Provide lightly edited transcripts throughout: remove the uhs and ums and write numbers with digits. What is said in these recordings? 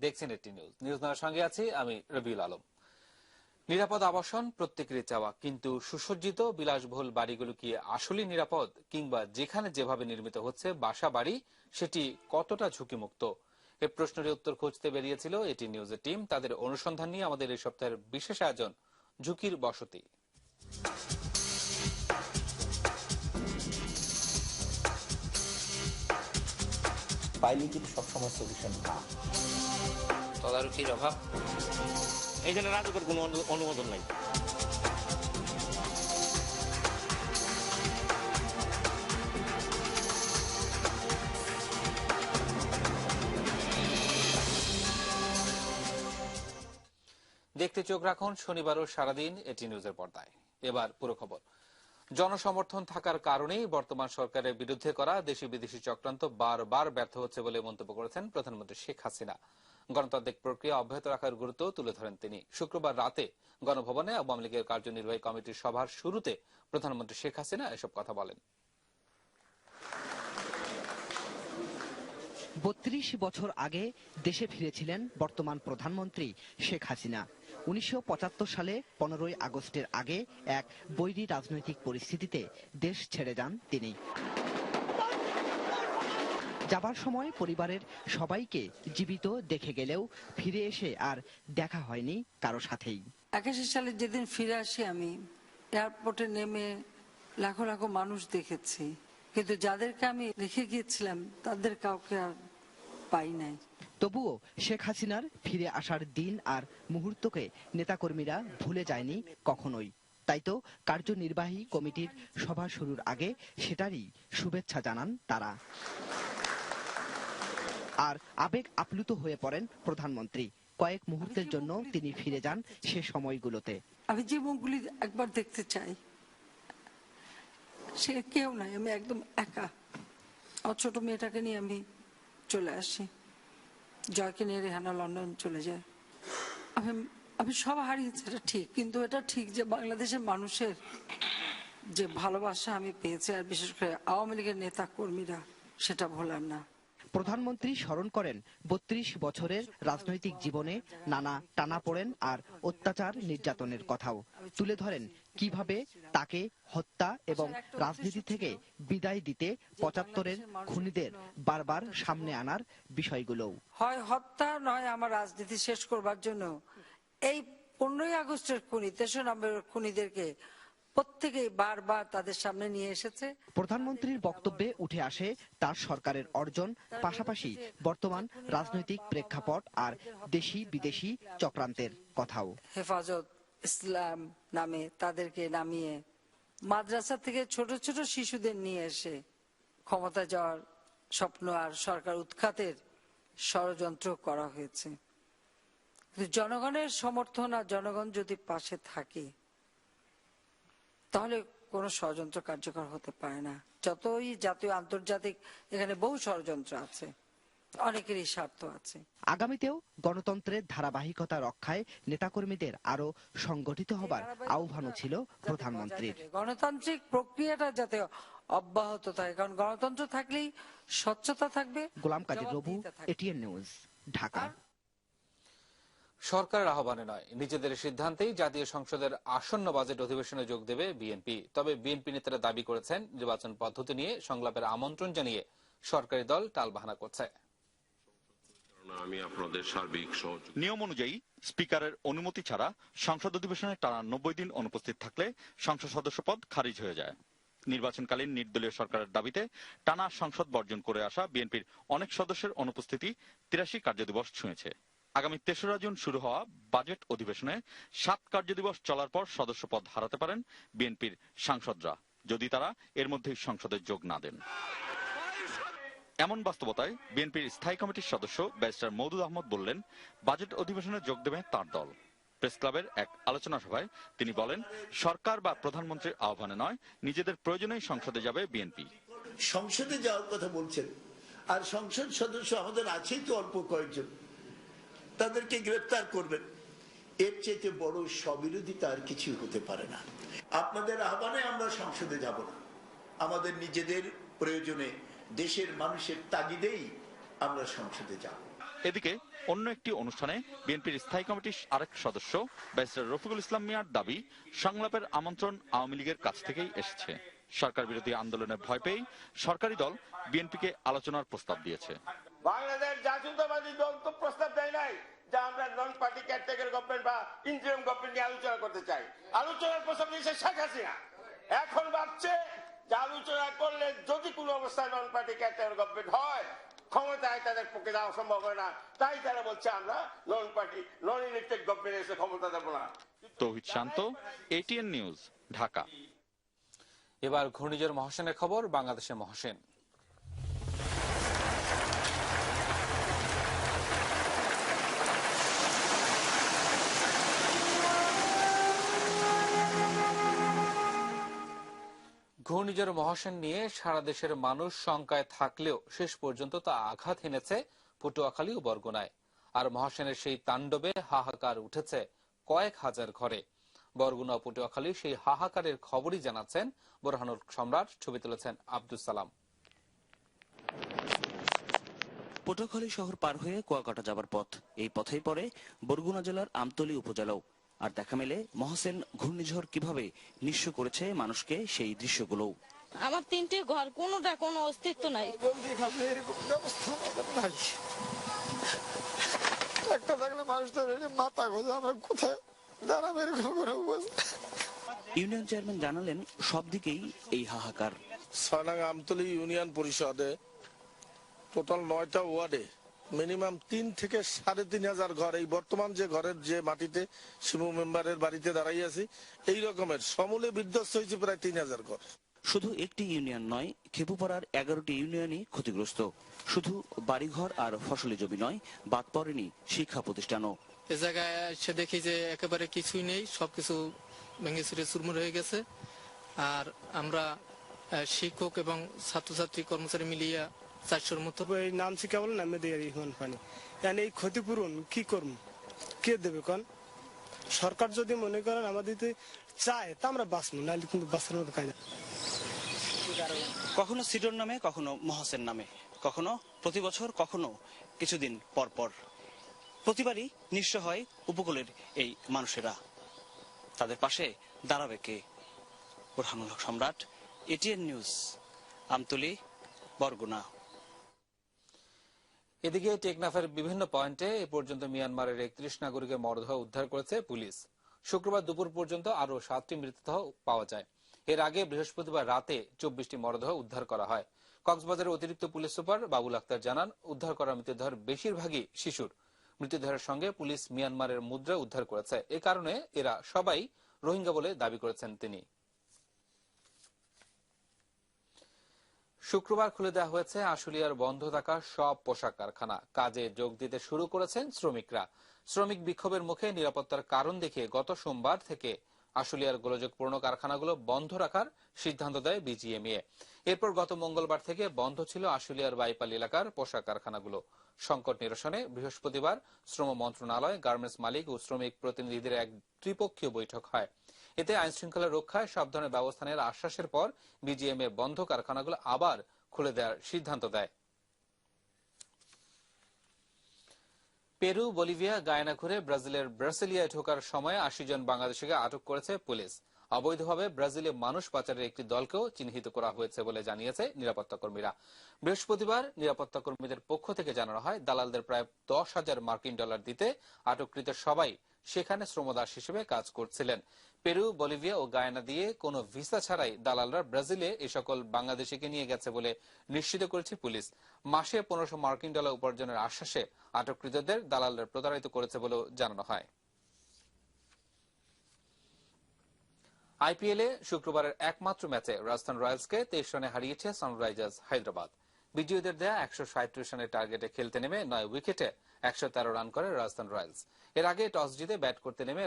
দেখছেন এটি news. News নেওয়ার সঙ্গে আছি আমি রবিউল আলম। নিরাপদ আবাসন প্রত্যেকেরই চাওয়া, কিন্তু সুসজ্জিত বিলাসবহুল বাড়িগুলো কি আসলে নিরাপদ, কিংবা যেখানে যেভাবে নির্মিত হচ্ছে বাসা বাড়ি সেটি কতটা ঝুঁকিমুক্ত? এই প্রশ্নের উত্তর খুঁজতে বেরিয়েছিল এটি নিউজের টিম। তাদের অনুসন্ধান নিয়ে আমাদের এই সপ্তাহের বিশেষ আয়োজন ঝুঁকির বসতি। পাইলে কিন্তু সবসময় সলিউশন না। তদারকির অভাব, এই জন্য রাজুকের কোনো অনুমোদন নাই। দেখতে চোখ রাখুন শনিবারও সারাদিন এটি নিউজের পর্দায়। এবার পুরো খবর। জনসমর্থন থাকার কারণেই বর্তমান সরকারের বিরুদ্ধে করা দেশি বিদেশি চক্রান্ত বারবার ব্যর্থ হচ্ছে বলে মন্তব্য করেছেন প্রধানমন্ত্রী শেখ হাসিনা। গণতান্ত্রিক প্রক্রিয়া অব্যাহত রাখার গুরুত্ব তুলে ধরেন তিনি। শুক্রবার রাতে গণভবনে আওয়ামী লীগের কার্যনির্বাহী কমিটির সভার শুরুতে প্রধানমন্ত্রী শেখ হাসিনা এসব কথা বলেন। ৩২ বছর আগে দেশে ফিরেছিলেন বর্তমান প্রধানমন্ত্রী শেখ হাসিনা। ১৯৭৫ সালে ১৫ই আগস্টের আগে এক বৈরী রাজনৈতিক পরিস্থিতিতে দেশ ছেড়ে যান তিনি। যাবার সময় পরিবারের সবাইকে জীবিত দেখে গেলেও ফিরে এসে আর দেখা হয়নি কারো সাথেই। ৮১ সালে যেদিন ফিরে আসি আমি এয়ারপোর্টে নেমে লাখো লাখো মানুষ দেখেছি, কিন্তু যাদেরকে আমি রেখে গিয়েছিলাম তাদের কাউকে আর পাই নাই। তবুও শেখ হাসিনার ফিরে আসার দিন আর মুহূর্তকে নেতাকর্মীরা ভুলে যায়নি কখনোই। তাই তো কার্যনির্বাহী কমিটির সভা শুরুর আগে সেটারই শুভেচ্ছা জানান তারা। আর আবেগ আপ্লুত হয়ে পড়েন প্রধানমন্ত্রী। কয়েক মুহূর্তের জন্য তিনি ফিরে যান সে সময়গুলোতে। আমি যে মুখগুলি একবার দেখতে চাই, সে কেউ নাই, আমি একদম একা। আমার ছোট মেয়েটাকে নিয়ে আমি চলে আসি, জয়কে নিয়ে রেহানা লন্ডন চলে যায়। আমি সব হারিয়েছি, এটা ঠিক, কিন্তু এটা ঠিক যে বাংলাদেশের মানুষের যে ভালোবাসা আমি পেয়েছি, আর বিশেষ করে আওয়ামী লীগের নেতা কর্মীরা, সেটা ভোলার না। প্রধানমন্ত্রী স্মরণ করেন ৩২ বছরের রাজনৈতিক জীবনে নানা টানাপোড়েন আর অত্যাচার নির্যাতনের কথাও। তুলে ধরেন কিভাবে তাকে হত্যা এবং রাজনীতি থেকে বিদায় দিতে ৭৫-এর খুনিদের বারবার সামনে আনার বিষয়গুলোও। হয় হত্যা, নয় আমার রাজনীতি শেষ করবার জন্য এই ১৫ই আগস্টের খুনি, ৩রা নভেম্বরের খুনিদেরকে প্রত্যেকেই বারবার তাদের সামনে নিয়ে এসেছে। প্রধানমন্ত্রীর বক্তব্যে উঠে আসে তার সরকারের অর্জন, পাশাপাশি বর্তমান রাজনৈতিক প্রেক্ষাপট আর দেশি বিদেশি চক্রান্তের কথাও। হেফাজত ইসলাম নামে তাদেরকে নামিয়ে মাদ্রাসা থেকে ছোট ছোট শিশুদের নিয়ে এসে ক্ষমতা যাওয়ার স্বপ্ন আর সরকার উৎখাতের ষড়যন্ত্র করা হয়েছে। জনগণের সমর্থন আর জনগণ যদি পাশে থাকে তাহলে কোনো ষড়যন্ত্র কার্যকর হতে পারে না। যতই জাতীয় আন্তর্জাতিক এখানে বহু ষড়যন্ত্র আছে, অনেকেরই স্বার্থ আছে। আগামীতেও গণতন্ত্রের ধারাবাহিকতা রক্ষায় নেতাকর্মীদের আরো সংগঠিত হবার আহ্বানও ছিল প্রধানমন্ত্রীর। গণতান্ত্রিক প্রক্রিয়াটা যাতে অব্যাহত থাকে, কারণ গণতন্ত্র থাকলেই স্বচ্ছতা থাকবে। গোলাম কাদের রবু, এটিএন নিউজ, ঢাকা। সরকারের আহ্বানে নয়, নিজেদের সিদ্ধান্তেই জাতীয় সংসদের আসন্ন বাজেট অধিবেশনে যোগ দেবে বিএনপি। তবে বিএনপি নেতারা দাবি করেছেন নির্বাচন পদ্ধতি নিয়ে সংলাপের আমন্ত্রণ জানিয়ে সরকারি দল টালবাহানা করছে। নিয়ম অনুযায়ী স্পিকারের অনুমতি ছাড়া সংসদ অধিবেশনে টানা ৯০ দিন অনুপস্থিত থাকলে সংসদ সদস্য পদ খারিজ হয়ে যায়। নির্বাচনকালীন নির্দলীয় সরকারের দাবিতে টানা সংসদ বর্জন করে আসা বিএনপির অনেক সদস্যের অনুপস্থিতি ৮৩ কার্যদিবস ছুঁয়েছে। আগামী ৩রা জুন শুরু হওয়া বাজেট অধিবেশনে ৭ কার্যদিবস চলার পর সদস্য পদ হারাতে পারেন বিএনপির সাংসদরা, যদি তারা এর মধ্যেই সংসদে যোগ না দেন। এমন বাস্তবতায় বিএনপির স্থায়ী কমিটির সদস্য ব্যারিস্টার মওদুদ আহমদ বললেন, বাজেট অধিবেশনে যোগ দেবে তার দল। প্রেস ক্লাবের এক আলোচনা সভায় তিনি বলেন, সরকার বা প্রধানমন্ত্রীর আহ্বানে নয়, নিজেদের প্রয়োজনেই সংসদে যাবে বিএনপি। সংসদে যাওয়ার কথা বলছেন, আর সংসদ সদস্য আমাদের আছেই তো অল্প কয়েকজন, তাদেরকে গ্রেফতার করবেন। এর চেয়ে বড় স্ববিরোধিতা আর কিছু হতে পারে না। আপনাদের আহ্বানে আমরা সংসদে যাব না, আমাদের নিজেদের প্রয়োজনে দেশের মানুষের তাগিদেই আমরা সংসদে যাব। এদিকে অন্য একটি অনুষ্ঠানে বিএনপির স্থায়ী কমিটির আরেক সদস্য ব্যারিস্টার রফিকুল ইসলাম মিয়ার দাবি, সংলাপের আমন্ত্রণ আওয়ামী লীগের কাছ থেকেই এসেছে। সরকার বিরোধী আন্দোলনে ভয় পেয়েই সরকারি দল বিএনপিকে আলোচনার প্রস্তাব দিয়েছে। বাংলাদেশ জাতীয়তাবাদী দল তো প্রস্তাব দেয় নাই যে আমরা নন পার্টি ক্যারটেকার গভর্নমেন্ট বা ইন্টারিম গভর্নমেন্ট নিয়ে আলোচনা করতে চাই। আলোচনার প্রস্তাব দিয়েছে শেখ হাসিনা। এখন ভাবছে যে আলোচনা করলে যদি কোনো অবস্থায় নন পার্টি ক্যারটেকার গভর্নমেন্ট হয়, ক্ষমতায় তাদের পক্ষে যাওয়া সম্ভব হয় না, তাই তারা বলছে আমরা নন পার্টি নন ইলেক্টেড গভর্নমেন্ট এসে ক্ষমতা দেবো না। তৌহিদ শান্ত, এটিএন নিউজ, ঢাকা। এবার ঘূর্ণিঝড় মহাসেনের খবর। বাংলাদেশে মহাসেন। ঘূর্ণিঝড় মহাসেন নিয়ে সারা দেশের মানুষ শঙ্কায় থাকলেও শেষ পর্যন্ত তা আঘাত হেনেছে পটুয়াখালী ও বরগুনায়। আর মহাসেনের সেই তাণ্ডবে হাহাকার উঠেছে কয়েক হাজার ঘরে। বরগুনা ও পটুয়াখালী সেই হাহাকারের খবরই জানাচ্ছেন বোরহানুল সম্রাট, ছবি তুলেছেন আব্দুল সালাম। পটুয়াখালী শহর পার হয়ে কুয়াকাটা যাবার পথ, এই পথেই পড়ে বরগুনা জেলার আমতলী উপজেলাও। আর দেখা মেলে মহাসেন ঘূর্ণিঝড় কিভাবে নিঃস্ব করেছে মানুষকে, সেই দৃশ্যগুলো। আমার 3টে ঘর, কোনোটা কোনো অস্তিত্ব নাই। একটা থাকলে মানুষটার মাথা গোজা, আমরা কোথায় দাঁড়াবো এরকম করে অবস্থা। ইউনিয়ন চেয়ারম্যান জানালেন সব দিকেই এই হাহাকার। ছয়নাং আমতলী ইউনিয়ন পরিষদে টোটাল 9টা ওয়ার্ডে মিনিমাম 3 থেকে 3,500 ঘর, এই বর্তমান যে ঘরের যে মাটিতে শিমু মেম্বারের বাড়িতে দাঁড়াই আছি, এই রকমের সমূলে বিধ্বস্ত হয়েছে প্রায় 3,000 ঘর। শুধু একটি ইউনিয়ন নয়, খেপুপাড়ার 11টি ইউনিয়নই ক্ষতিগ্রস্ত। শুধু বাড়িঘর আর ফসলি জমি নয়, বাদ পড়েনি শিক্ষা প্রতিষ্ঠানও। এ জায়গায় এসে দেখি যে একেবারে কিছুই নেই, সবকিছু ভেঙে ছিঁড়ে চুরমুর হয়ে গেছে। আর আমরা শিক্ষক এবং ছাত্রছাত্রী কর্মচারী মিলিয়ে 400-র মতো। এই নাম শিক্ষা বলে নামে দিয়ে পানি, এই ক্ষতিপূরণ কি করব, কে দেবে? কারণ সরকার যদি মনে করেন আমাদের চায় তা আমরা বাঁচবো, নাহলে কিন্তু বাঁচার মতো কাজ না। কখনো সিডর নামে, কখনো মহাসেন নামে, কখনো প্রতি বছর, কখনো কিছুদিন পর পর। প্রতিবারই নিঃস্ব হয় উপকূলের এই মানুষেরা। তাদের পাশে দাঁড়াবে কে? বোরহানুল সম্রাট, এটিএন নিউজ, আমতলী, বরগুনা। এদিকে টেকনাফের বিভিন্ন পয়েন্টে এ পর্যন্ত মিয়ানমারের 31 নাগরিকের মরদেহ উদ্ধার করেছে পুলিশ। শুক্রবার দুপুর পর্যন্ত আরো 7টি মৃতদেহ পাওয়া যায়। এর আগে বৃহস্পতিবার রাতে 24টি মরদেহ উদ্ধার করা হয়। কক্সবাজারের অতিরিক্ত পুলিশ সুপার বাবুল আক্তার জানান, উদ্ধার করা মৃতদেহের বেশিরভাগই শিশুর। মৃতদেহের সঙ্গে পুলিশ মিয়ানমারের মুদ্রা উদ্ধার করেছে। এ কারণে এরা সবাই রোহিঙ্গা বলে দাবি করেছেন তিনি। শুক্রবার খুলে দেওয়া হয়েছে আশুলিয়ার বন্ধ থাকা সব পোশাক কারখানা। কাজে যোগ দিতে শুরু করেছেন শ্রমিকরা। শ্রমিক বিক্ষোভের মুখে নিরাপত্তার কারণ দেখিয়ে গত সোমবার থেকে আশুলিয়ার গোলযোগপূর্ণ কারখানাগুলো বন্ধ রাখার সিদ্ধান্ত দেয় বিজিএমইএ। এরপর গত মঙ্গলবার থেকে বন্ধ ছিল আশুলিয়ার বাইপাল এলাকার পোশাক কারখানাগুলো। সংকট নিরসনে বৃহস্পতিবার শ্রম মন্ত্রণালয়, গার্মেন্টস মালিক ও শ্রমিক প্রতিনিধিদের এক ত্রিপক্ষীয় বৈঠক হয়। এতে আইন শৃঙ্খলা রক্ষায় সব ধরনের ব্যবস্থা নেওয়ার আশ্বাসের পর বিজিএমইএ বন্ধ কারখানাগুলো আবার খুলে দেওয়ার সিদ্ধান্ত দেয়। পেরু, বলিভিয়া, গায়ানা ঘুরে ব্রাজিলের ব্রাসিলিয়ায় ঢোকার সময় 80 জন বাংলাদেশিকে আটক করেছে পুলিশ। অবৈধভাবে ব্রাজিলে মানুষ পাচারের একটি দলকেও চিহ্নিত করা হয়েছে বলে জানিয়েছে নিরাপত্তা কর্মীরা। বৃহস্পতিবার নিরাপত্তা কর্মীদের পক্ষ থেকে জানানো হয়, দালালদের প্রায় 10,000 মার্কিন ডলার দিতে আটককৃত সবাই সেখানে শ্রমদাস হিসেবে কাজ করছিলেন। পেরু, বলিভিয়া ও গায়ানা দিয়ে কোনো ভিসা ছাড়াই দালালরা ব্রাজিলে এই সকল বাংলাদেশিকে নিয়ে গেছে বলে নিশ্চিত করেছে পুলিশ। মাসে 1500 মার্কিন ডলার উপার্জনের আশ্বাসে আটককৃতদের দালালরা প্রতারিত করেছে বলেও জানানো হয়। আইপিএলে শুক্রবারের একমাত্র ম্যাচে রাজস্থান রয়্যালসকে 23 রানে হারিয়েছে সানরাইজার্স হায়দ্রাবাদ। বিজয়ীদের দেয়া 137 রানের টার্গেটে খেলতে নেমে 9 উইকেটে 113 রান করে রাজস্থান রয়্যালস। এর আগে টস জিতে ব্যাট করতে নেমে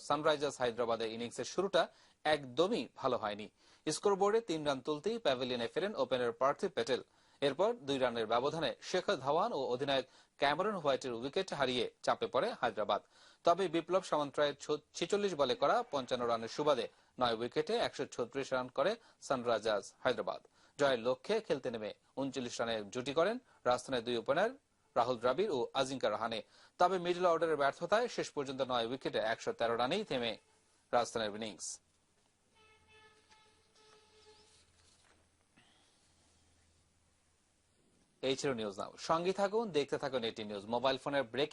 সানরাইজার্স হায়দ্রাবাদের ইনিংসের শুরুটা একদমই ভালো হয়নি। স্কোরবোর্ডে 3 রান তুলতেই প্যাভিলিয়নে ফেরেন ওপেনার পার্থিব প্যাটেল। এরপর 2 রানের ব্যবধানে শেখর ধাওয়ান ও অধিনায়ক ক্যামেরন হোয়াইটের উইকেট হারিয়ে চাপে পড়ে হায়দ্রাবাদ। তবে বিপ্লব সামন্তরায়ের 46 বলে করা 55 রানের সুবাদে 9 উইকেটে 136 রান করে সানরাইজার্স হায়দ্রাবাদ। জয়ের লক্ষ্যে খেলতে নেমে 39 রানের জুটি করেন রাজস্থানের 2 ওপেনার রাহুল দ্রাবিড় ও আজিঙ্কা রাহানে। তবে মিডল অর্ডারের ব্যর্থতায় শেষ পর্যন্ত 9 উইকেটে 113 রানেই থেমে রাজস্থানের ইনিংস। এই ছিল নিউজ নাও। সঙ্গে থাকুন, দেখতে থাকুন এটি নিউজ। মোবাইল ফোনের ব্রেক